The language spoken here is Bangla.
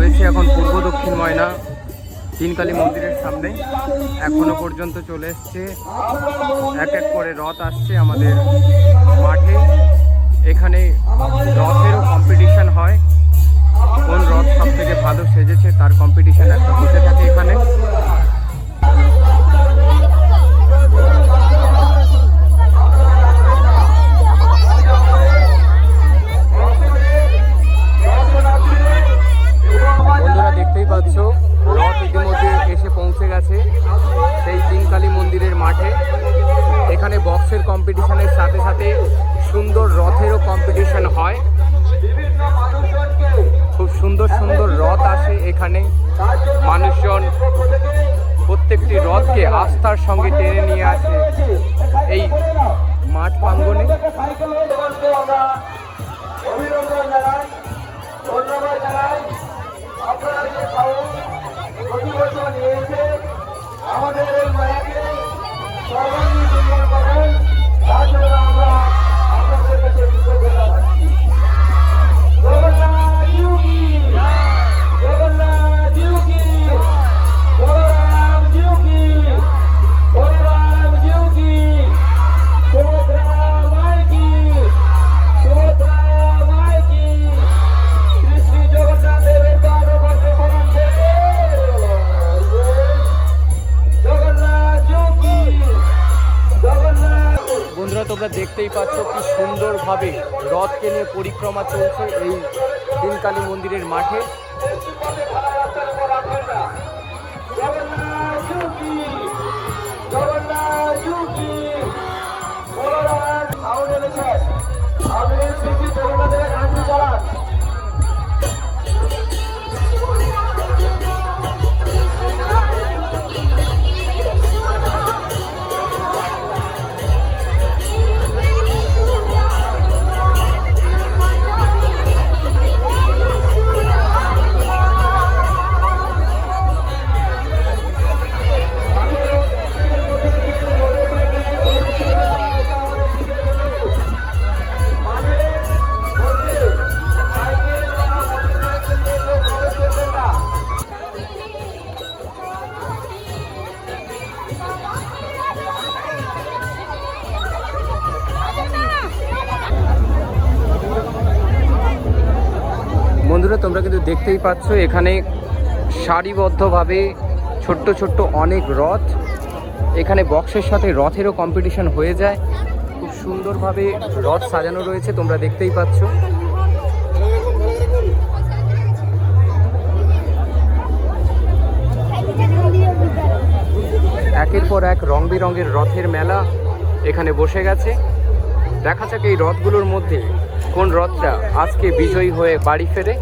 রয়েছে এখন পূর্ব দক্ষিণ ময়না তিনকালী মন্দিরের সামনে। এখনো পর্যন্ত চলে এসছে, এক এক করে রথ আসছে আমাদের মাঠে। এখানে রথেরও কম্পিটিশন হয়, কোন রথ সব থেকে ভালো সেজেছে তার কম্পিটিশন একটা হতে থাকে এখানে। বন্ধুরা দেখতেই পাচ্ছ রথ ইতিমধ্যে এসে পৌঁছে গেছে সেই তিনকালী মন্দিরের মাঠে। এখানে বক্সের কম্পিটিশনের সাথে সাথে সুন্দর রথেরও কম্পিটিশন হয়। খুব সুন্দর সুন্দর রথ আসে এখানে। মানুষজন প্রত্যেকটি রথকে আস্থার সঙ্গে টেনে নিয়ে আসে এই মাঠ প্রাঙ্গণে। আমাদের এই মায়াকে সর্বাঙ্গী নির্মাণ করেন, তার জন্য আমরা আপনাদের কাছে কৃতজ্ঞতা জানাচ্ছি। জগন্নাথ যোগী, জগন্নাথ যোগী, বলরাম যোগী, বলরাম যোগী, সুভদ্রা মাইকি, সুভদ্রা মাইকি, শ্রী শ্রী জগন্নাথ দেবের পাদপদ্মে প্রণাম করে বন্ধুরা তোমরা দেখতেই পাচ্ছ কি সুন্দরভাবে রথকে নিয়ে পরিক্রমা চলছে এই তিনকালী মন্দিরের মাঠে। বন্ধুরা তোমরা কিন্তু দেখতেই পাচ্ছ এখানে সারিবদ্ধভাবে ছোট্ট ছোট্ট অনেক রথ। এখানে বক্সের সাথে রথেরও কম্পিটিশন হয়ে যায়। খুব সুন্দরভাবে রথ সাজানো রয়েছে, তোমরা দেখতেই পাচ্ছ। একের পর এক রং বেরঙের রথের মেলা এখানে বসে গেছে। দেখা যাক এই রথগুলোর মধ্যে কোন রথটা আজকে বিজয়ী হয়ে বাড়ি ফেরে।